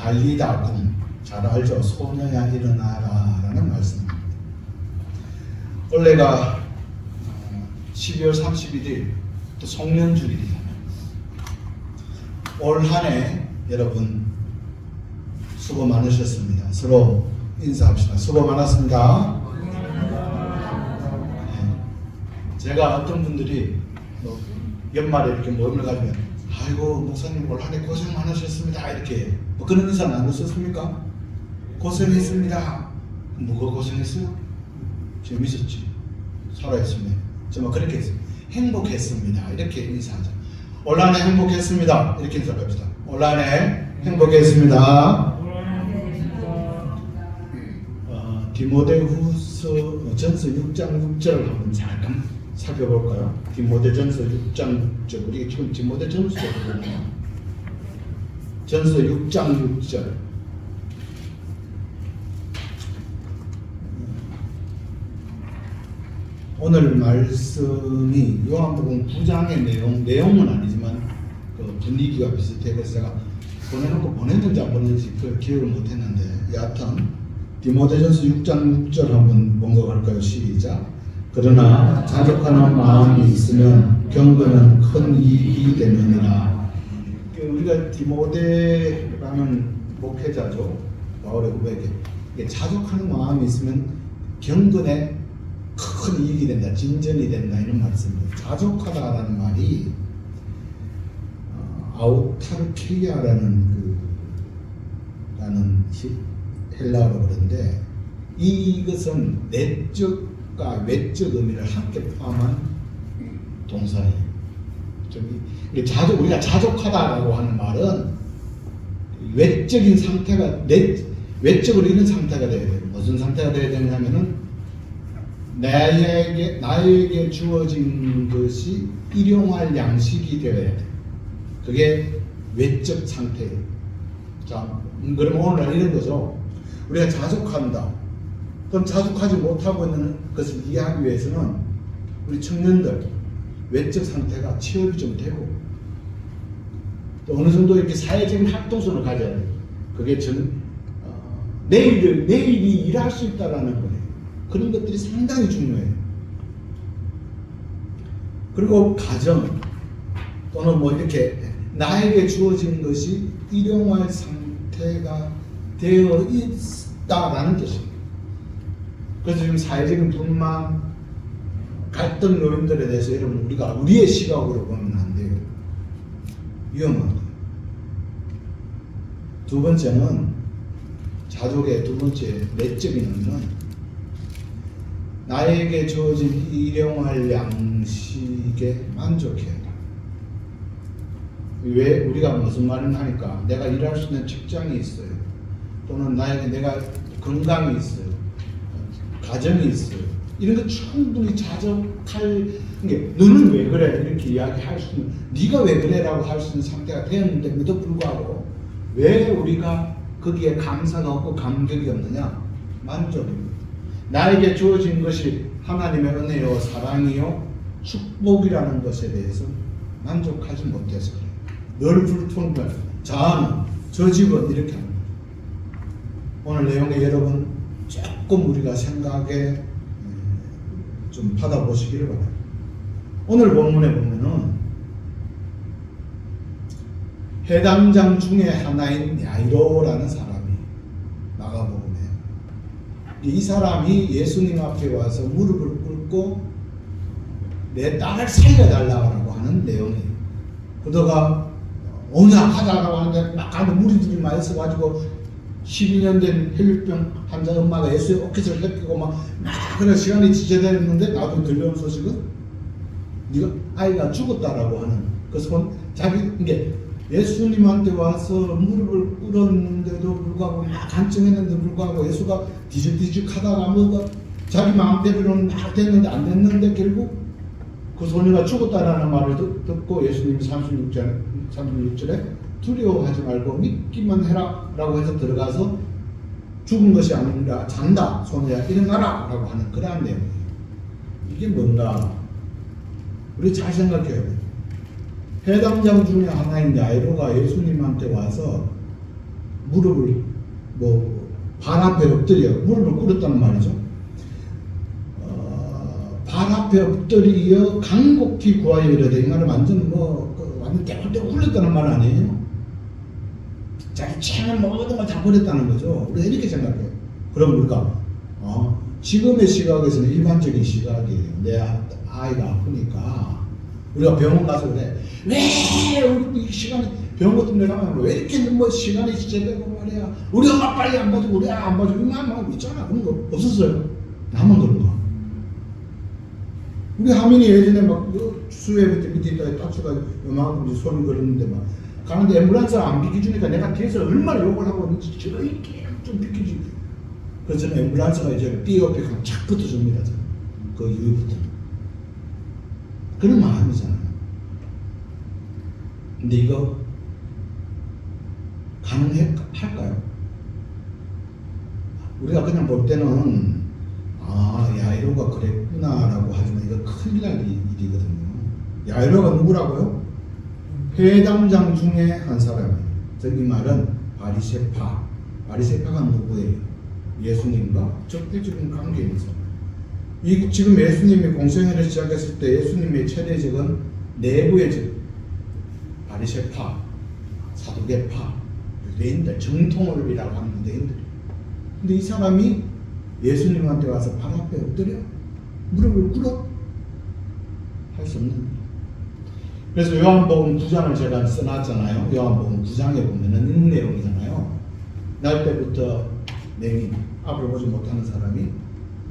달리다군 잘 알죠. 소녀야 일어나라 라는 말씀입니다. 올해가 12월 31일 또 송년주일이잖아요. 올 한 해 여러분 수고 많으셨습니다. 서로 인사합시다. 수고 많았습니다. 네. 제가 어떤 분들이 연말에 이렇게 모임을 가지면 아이고 목사님 올 한 해 고생 많으셨습니다 이렇게 그런 인사 나누셨습니까? 고생했습니다. 뭐가 고생했어요? 재밌었지. 살아있으면 정말 그렇게 했어요. 행복했습니다 이렇게 인사하자. 올 한 해 행복했습니다 이렇게 인사합시다. 올 한 해 행복했습니다. 디모데후서 전서 6장 6절 한번 잠깐 살펴볼까요? 디모데전서 6장 6절. 우리 지금 디모데전서거든요. 전서 6장 6절. 오늘 말씀이 요한복음 9장의 내용은 아니지만 그 분위기가 비슷해. 그래서 제가 보내놓고 보냈는지 안 보냈는지 그 기억을 못했는데 여하튼 디모데전서 6장 6절 한번 봉독할까요? 시작. 그러나 자족하는 마음이 있으면 경건은 큰 이익이 되느니라. 우리가 디모데라는 목회자죠. 바울의 후배에게 자족하는 마음이 있으면 경건에 큰 이익이 된다, 진전이 된다 이런 말씀입니다. 자족하다라는 말이 아우타르케이아라는 라는 헬라어로 그런데 이것은 내적과 외적 의미를 함께 포함한 동사예요. 우리가 자족하다라고 하는 말은 외적인 상태가 외적으로 있는 상태가 되어야 돼요. 무슨 상태가 되어야 되냐면은 나에게 주어진 것이 일용할 양식이 되어야 돼. 그게 외적 상태예요. 자, 그럼 오늘 이런 거죠. 우리가 자족한다. 그럼 자족하지 못하고 있는 것을 이해하기 위해서는 우리 청년들 외적 상태가 취업이 좀 되고 또 어느 정도 이렇게 사회적인 활동성을 가져야 돼요. 그게 내일이 일할 수 있다라는 거예요. 그런 것들이 상당히 중요해요. 그리고 가정 또는 뭐 이렇게 나에게 주어진 것이 일용할 상태가 되어 있다라는 뜻입니다. 그래서 지금 사회적인 분만 갈등 요인들에 대해서 여러분 우리가 우리의 시각으로 보면 안 돼요. 위험한 거예요. 두 번째는 자족의 두 번째 내적인 의미는 나에게 주어진 일용할 양식에 만족해야 돼. 왜 우리가 무슨 말을 하니까 내가 일할 수 있는 직장이 있어요. 또는 내가 건강이 있어요. 가정이 있어요. 이런 거 충분히 자족할 게 너는 왜 그래? 이렇게 이야기할 수 있는 네가 왜 그래라고 할 수 있는 상태가 되었는데도 불구하고 왜 우리가 거기에 감사가 없고 감격이 없느냐? 만족입니다. 나에게 주어진 것이 하나님의 은혜요 사랑이요 축복이라는 것에 대해서 만족하지 못해서 그래요. 늘 불평불만 자아는 저 집은 이렇게 합니다. 오늘 내용에 여러분 조금 우리가 생각에 좀 받아보시기를 바랍니다. 오늘 본문에 보면은 해당장 중에 하나인 야이로라는 사람이 마가복음에 이 사람이 예수님 앞에 와서 무릎을 꿇고 내 딸을 살려달라고 하는 내용이에요. 그러다가 오냐 하다라고 하는데 막 가는 무리들이 많이 있어가지고 12년 된 혈류병 환자 엄마가 예수의 오켓을 뺏기고 막 그런 시간이 지체됐는데 나도 들려온 소식은 네가 아이가 죽었다라고 하는 그래서 이게 예수님한테 와서 무릎을 꿇었는데도 불구하고 막 간증했는데도 불구하고 예수가 뒤죽뒤죽하다가 뭐가 자기 마음대로는 막 됐는데 안 됐는데 결국 그 소녀가 죽었다라는 말을 듣고 예수님이 36절에 두려워하지 말고 믿기만 해라 라고 해서 들어가서 죽은 것이 아니라 잔다 소녀야 일어나라 라고 하는 그러한 내용이에요. 이게 뭔가 우리 잘 생각해야 돼요. 해당장 중에 하나인 야이로가 예수님한테 와서 무릎을 발 앞에 엎드려 무릎을 꿇었다는 말이죠. 발 앞에 엎드려 간곡히 구하여 이르되, 이 말은 완전 완전 깨끗하게 굴렸다는 말 아니에요? 자기 채는 모든 걸 다 버렸다는 거죠. 우리가 이렇게 생각해요. 그럼 우리가 지금의 시각에서는 일반적인 시각이에요. 내 아이가 아프니까 우리가 병원 가서 그래, 왜 우리 이 시간이 병원 같은 데 가면 왜 이렇게 시간이 지체되고 말이야, 우리 엄마 빨리 안 봐주고 우리 안 봐주고 이만 있잖아. 그런 거 없었어요? 나만 그런 거. 우리 하민이 예전에 수해 밑에 있다가 딱지가 요만큼 손이 걸었는데 가는데 앰뷸런스 안 비켜주니까 내가 뒤에서 얼마나 욕을 하고 있는지 저렇게 좀 비켜주고. 그래서 저는 앰뷸런스가 이제 띠 옆에 가면 착 붙어줍니다. 그 이후부터. 그런 마음이잖아요. 근데 이거 가능할까요? 우리가 그냥 볼 때는 야이로가 그랬구나라고 하지만 이거 큰일 날 일이거든요. 야이로가 누구라고요? 회당장 중에 한 사람이에요. 이 말은 바리새파가 누구예요? 예수님과 적대적인 관계에 있는 사람. 지금 예수님이 공생애를 시작했을 때 예수님의 최대적은 내부의 적, 바리새파, 사두개파, 유대인들, 정통을이라고 하는 유대인들이에요. 근데 이 사람이 예수님한테 와서 발 앞에 엎드려 무릎을 꿇어? 할 수 없는 거예요. 그래서 요한복음 9장을 제가 써놨잖아요. 요한복음 9장에 보면은 이런 내용이잖아요. 날 때부터 맹인, 앞을 보지 못하는 사람이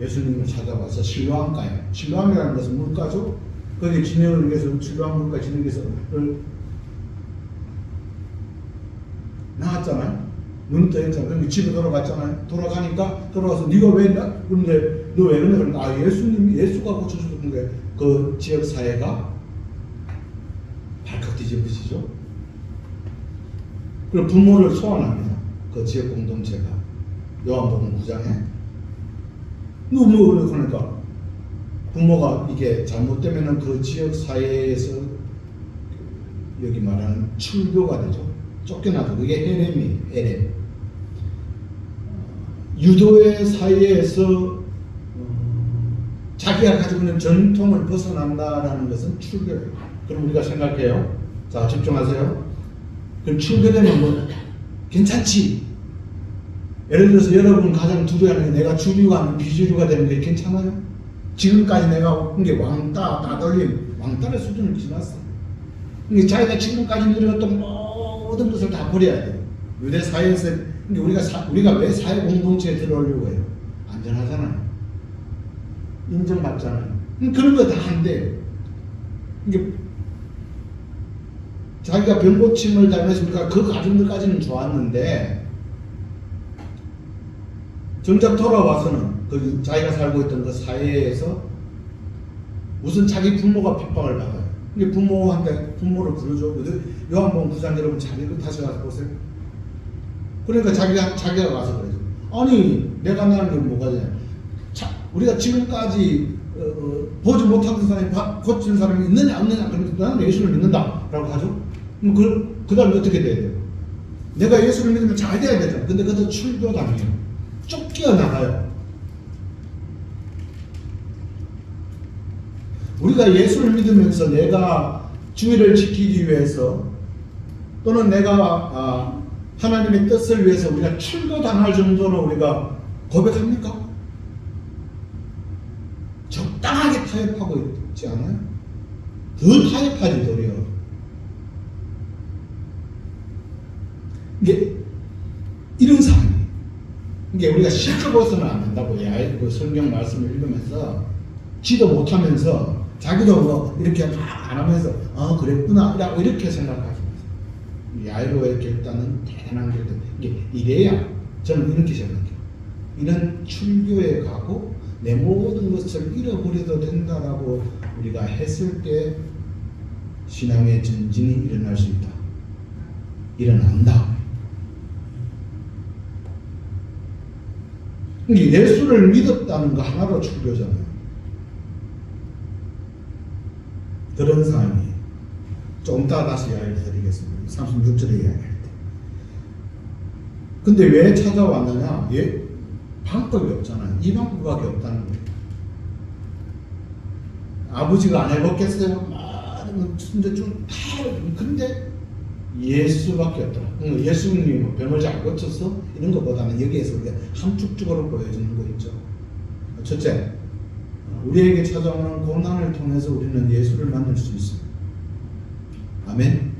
예수님을 찾아와서 실로암가에, 실로암이라는 것은 물가죠. 거기 진행을 위해서 실로암 물가 진행을 위해서 나왔잖아요. 눈 떠있잖아요. 그럼 집에 돌아갔잖아요. 돌아가서 네가 왜 있나? 그런데 너 왜 그러냐? 그러면 예수가 고쳐주던데 그 지역 사회가 발칵 뒤집으시죠. 그리고 부모를 소환합니다. 그 지역 공동체가 요한복음 9장에 그러니까 부모가 이게 잘못되면은 그 지역 사회에서 여기 말하는 출교가 되죠. 쫓겨나죠. 그게 에렘. 유도의 사이에서 자기가 가지고 있는 전통을 벗어난다라는 것은 출교예요. 그럼 우리가 생각해요. 자, 집중하세요. 그럼 출교되면 괜찮지? 예를 들어서 여러분 가장 두려워하는 게 내가 주류가 아닌 비주류가 되는 게 괜찮아요? 지금까지 내가 한 게 따돌림, 왕따의 수준을 지났어. 그러니까 자기가 지금까지 누렸던 모든 것을 다 버려야 돼요. 유대 사회에서 우리가 왜 사회 공동체에 들어오려고 해요? 안전하잖아요. 인정받잖아요. 그런 거 다 한대요. 자기가 병고침을 당해서 우리가 그 가정들까지는 좋았는데 정작 돌아와서는 그 자기가 살고 있던 그 사회에서 우선 자기 부모가 핍박을 받아요. 부모를 부르죠. 요한복음 9장 여러분 잘 읽고 다시 가서 보세요. 그러니까 자기가 가서 그러죠. 아니 내가 나는 게 뭐가 되냐. 우리가 지금까지 보지 못하던 사람이 고치는 사람이 있느냐 없느냐. 그러면 나는 예수를 믿는다 라고 하죠. 그럼 그 다음에 어떻게 돼야 돼요? 내가 예수를 믿으면 잘 돼야 되잖아. 근데 그것도 출교당해요. 쫓겨나가요. 우리가 예수를 믿으면서 내가 주의를 지키기 위해서 또는 내가 하나님의 뜻을 위해서 우리가 출교당할 정도로 우리가 고백합니까? 적당하게 타협하고 있지 않아요? 더 타협하지 도리어. 이게 이런 상황이에요. 이게 우리가 시켜봐서는 안 된다고. 그 성경 말씀을 읽으면서 지도 못하면서 자기도 이렇게 안 하면서 그랬구나 라고 이렇게 생각하지 마세요. 야이로의 결단은 대단한 결단. 이게 이래야 저는 이렇게 생각해요. 이런 출교에 가고 내 모든 것을 잃어버려도 된다라고 우리가 했을 때 신앙의 전진이 일어날 수 있다. 일어난다. 예수를 믿었다는 거 하나로 출교잖아요. 그런 사람이 좀 이따 다시 이야기 드리겠습니다. 36절에 이야기할 때 근데 왜 찾아왔느냐? 예? 방법이 없잖아요. 이 방법밖에 없다는 거예요. 아버지가 안 해봤겠어요? 많은 순대중 다. 근데 예수밖에 없더라. 예수님이 병을 잘 고쳤어? 이런 것보다는 여기에서 우리가 함축적으로 보여주는 거 있죠. 첫째, 우리에게 찾아오는 고난을 통해서 우리는 예수를 만날 수 있습니다. 아멘.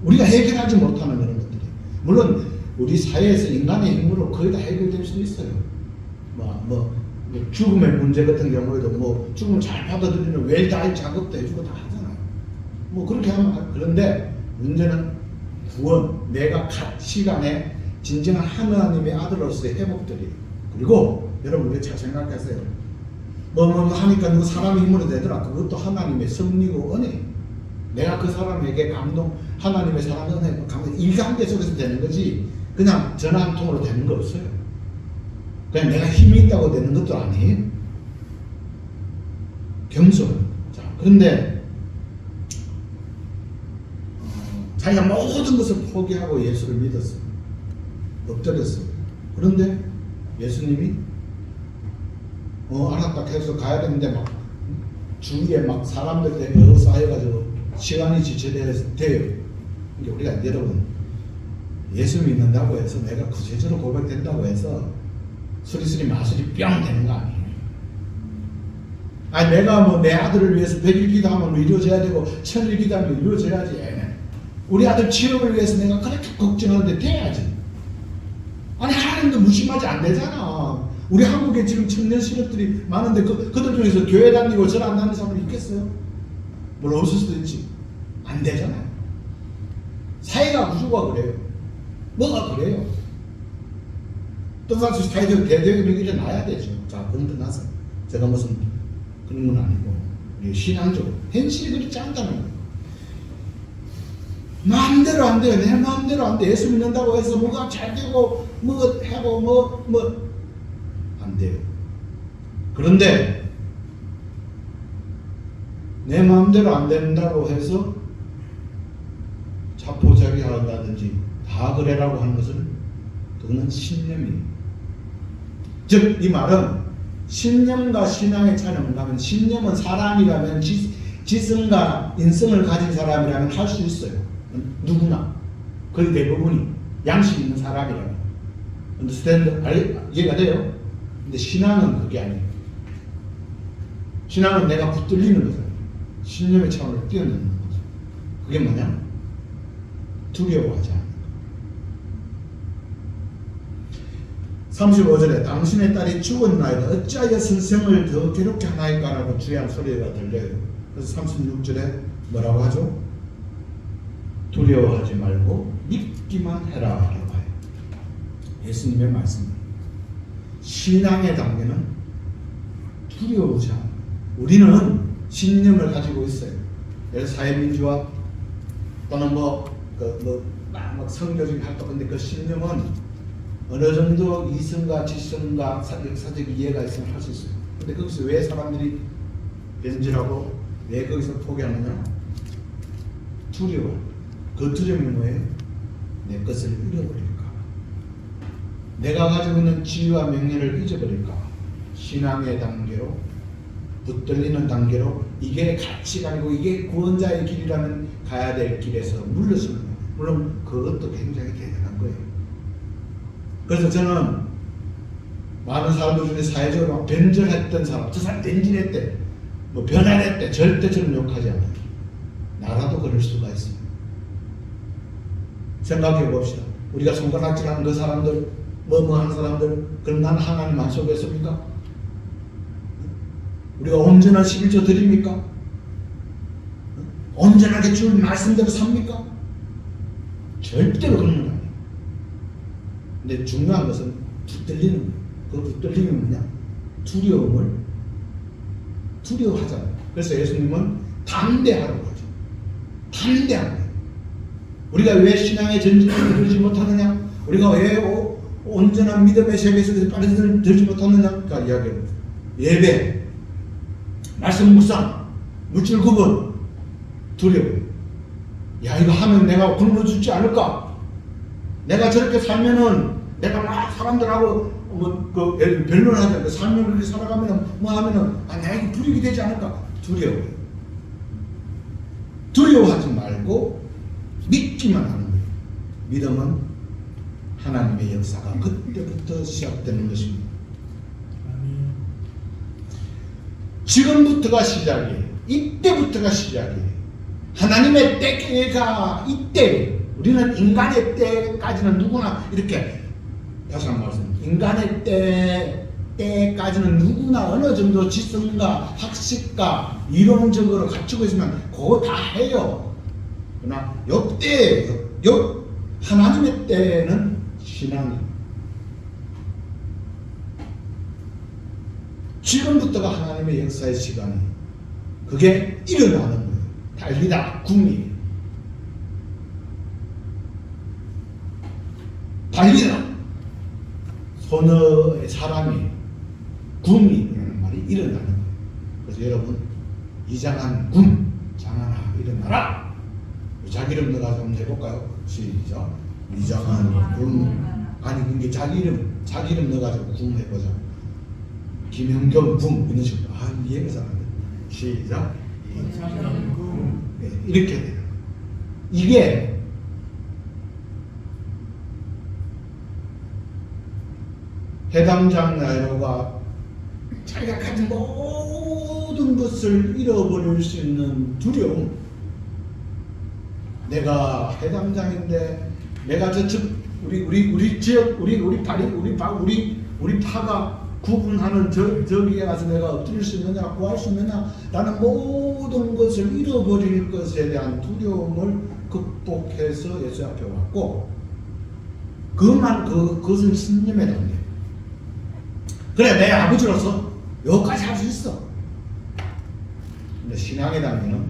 우리가 해결하지 못하는 그런 것들이, 물론 우리 사회에서 인간의 힘으로 거의 다 해결될 수도 있어요. 죽음의 문제 같은 경우에도 죽음을 잘 받아들이는 웰다이 작업도 해주고 다 하잖아요. 그렇게 하면. 그런데 문제는 구원, 내가 각 시간에 진정한 하나님의 아들로서의 회복들이. 그리고 여러분, 우리 잘 생각하세요. 하니까 누구 사람의 힘으로 되더라. 그것도 하나님의 섭리고 은혜. 내가 그 사람에게 감동, 하나님의 사랑, 은혜, 감동, 일관계 속에서 되는 거지, 그냥 전화 한 통으로 되는 거 없어요. 그냥 내가 힘이 있다고 되는 것도 아니에요. 겸손. 자, 그런데 자기가 모든 것을 포기하고 예수를 믿었어요. 엎드렸어요. 그런데 예수님이 알았다 해서 가야 되는데 막 주위에 막 사람들 때문에 쌓여가지고 시간이 지체돼요. 그러니까 우리가 여러분, 예수 믿는다고 해서 내가 구체적으로 고백된다고 해서 수리수리 마술이 뿅 되는 거 아니에요. 아니, 내가 내 아들을 위해서 100일 기도하면 이루어져야 되고 1000일 기도하면 이루어져야지. 우리 아들 취업을 위해서 내가 그렇게 걱정하는데 돼야지. 아니, 하나님도 무심하지 안 되잖아. 우리 한국에 지금 청년 실업들이 많은데 그들 중에서 교회 다니고 절 안 다니는 사람이 있겠어요? 물론 없을 수도 있지. 안 되잖아요. 사회가 구조가 그래요. 뭐가 그래요? 떠나서 대대적으로 일어나야 되죠. 자, 그런 데 나서 제가 무슨 그런 건 아니고 신앙적으로 현실이 그렇지 않다는 거예요. 마음대로 안 돼요. 내 마음대로 안 돼. 예수 믿는다고 해서 뭐가 잘 되고 뭐 하고 안 돼요. 그런데 내 마음대로 안 된다고 해서 자포자기한다든지 다 그래라고 하는 것은 그거는 신념이에요. 즉, 이 말은 신념과 신앙의 차이는 뭔가면, 신념은 사람이라면 지성과 인성을 가진 사람이라면 할 수 있어요. 누구나. 거의 대부분이 양식 있는 사람이라면. understand? 이해가 돼요? 근데 신앙은 그게 아니에요. 신앙은 내가 붙들리는 거잖아요. 신념의 차원을 뛰어넘는 거죠. 그게 뭐냐? 두려워하지 않는 것. 35절에 당신의 딸이 죽었나이다. 어찌하여 선생을 더 괴롭게 하나이까? 라고 주의한 소리가 들려요. 그래서 36절에 뭐라고 하죠? 두려워하지 말고 믿기만 해라 라고 해요. 예수님의 말씀입니다. 신앙의 단계는 두려워하지 않아요. 우리는 신념을 가지고 있어요. 예를 들어 사회민주화 또는 막 선교적인 활동. 근데 그 신념은 어느 정도 이성과 지성과 역사적 이해가 있으면 할 수 있어요. 근데 거기서 왜 사람들이 변질하고 왜 거기서 포기하느냐? 두려워. 그 두려움이 뭐예요? 내 것을 잃어버릴까? 내가 가지고 있는 지위와 명예를 잊어버릴까? 신앙의 단계로, 붙들리는 단계로, 이게 가치관이고 이게 구원자의 길이라면 가야 될 길에서 물러서는 거예요. 물론 그것도 굉장히 대단한 거예요. 그래서 저는 많은 사람들 중에 사회적으로 변절했던 사람, 저 사람 변질했대, 변화했대, 절대 저는 욕하지 않아요. 나라도 그럴 수가 있습니다. 생각해 봅시다. 우리가 손가락질하는 그 사람들, 하는 사람들, 그럼 나는 하나님 안 속였습니까? 우리가 온전한 11조 드립니까? 온전하게 주님 말씀대로 삽니까? 절대로 그런 건 아니에요. 근데 중요한 것은 붙들리는 거예요. 그 붙들림이 뭐냐? 두려워하잖아요. 그래서 예수님은 담대하라고 하죠. 담대한 거예요. 우리가 왜 신앙의 전진을 들지 못하느냐? 우리가 왜 온전한 믿음의 세계에서 빨리 들지 못하느냐? 그러니까 이야기해요. 예배, 말씀 묵상, 물질 구분, 두려워. 야, 이거 하면 내가 굶어 죽지 않을까? 내가 저렇게 살면은 내가 막 사람들하고 변론하자. 삶을 그렇게 살아가면은 뭐 하면은 내가 불이익이 되지 않을까? 두려워요. 두려워하지 말고 믿기만 하는 거예요. 믿음은 하나님의 역사가 그때부터 시작되는 것입니다. 지금부터가 시작이에요. 이때부터가 시작이에요. 하나님의 때가 이때. 우리는 인간의 때까지는 누구나 이렇게 다시 한 번 말씀. 인간의 때까지는 누구나 어느 정도 지성과 학식과 이론적으로 갖추고 있으면 그거 다 해요. 그러나 하나님의 때는 신앙이에요. 지금부터가 하나님의 역사의 시간이에요. 그게 일어나는 거예요. 달리다, 궁이. 달리다. 소녀의 사람이 궁이라는 말이 일어나는 거예요. 그래서 여러분 이장한 궁 장하나 일어나라. 자기 이름 넣어가지고 한번 해볼까요? 시작. 이장한 궁. 아니 그게 자기 이름 넣어가지고 궁 해보자. 김영겸 궁 이런 식으로. 이해가 잘 안 돼. 시작. 이장한 궁. 네, 이렇게 돼요. 이게 해당장 야이로가 자기가 가진 모든 것을 잃어버릴 수 있는 두려움. 내가 해당장인데 내가 저쪽 우리 지역 우리 파가 구분하는 저기에 가서 내가 엎드릴 수 있느냐 구할 수 있느냐 라는 모든 것을 잃어버릴 것에 대한 두려움을 극복해서 예수 앞에 왔고 그것은 신념의 단계. 그래 내 아버지로서 여기까지 할 수 있어. 근데 신앙의 단계는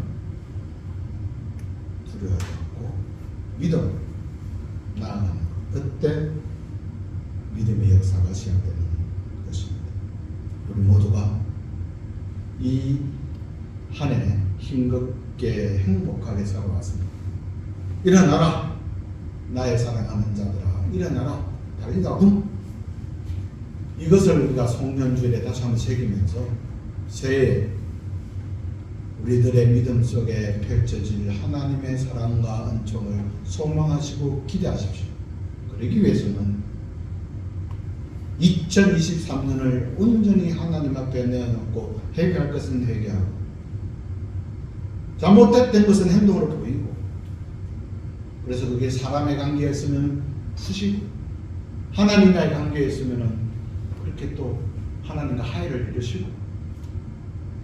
두려워하지 않고 믿음 나아가는 것. 그때 믿음의 역사가 시작되는 것입니다. 우리 모두가 이 한 해 힘겹게 행복하게 살아왔습니다. 일어나라 나의 사랑하는 자들아 일어나라 달리다 군. 이것을 우리가 송년주일에 다시 한번 새기면서 새해 우리들의 믿음 속에 펼쳐질 하나님의 사랑과 은총을 소망하시고 기대하십시오. 그러기 위해서는 2023년을 온전히 하나님 앞에 내어놓고 회개할 것은 회개하고 잘못된 것은 행동으로 보이고 그래서 그게 사람의 관계였으면 푸시고 하나님과의 관계였으면 그렇게 또 하나님과 화해를 이루시고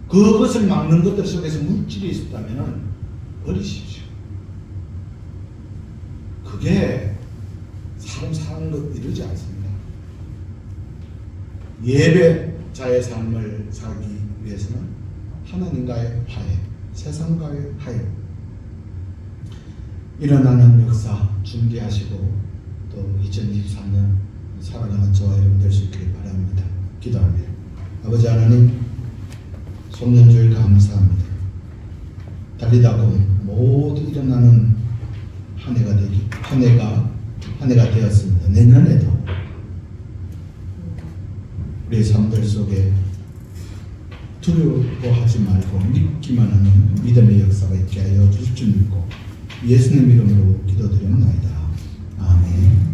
그것을 막는 것들 속에서 물질이 있었다면 버리십시오. 그게 사람 사는 것 이루지 않습니다. 예배자의 삶을 살기 위해서는 하나님과의 화해, 세상과의 화해 일어나는 역사 준비하시고 또 2023년 살아가는 저와 여러분 될 수 있기를 바랍니다. 기도합니다. 아버지 하나님 송년주일 감사합니다. 달리다고 모두 일어나는 한 해가 되었습니다. 내년에도 우리의 삶들 속에 두려워하지 말고 믿기만 하는 믿음의 역사가 있게 하여 주실 줄 믿고 예수님 이름으로 기도드렸나이다. 아멘.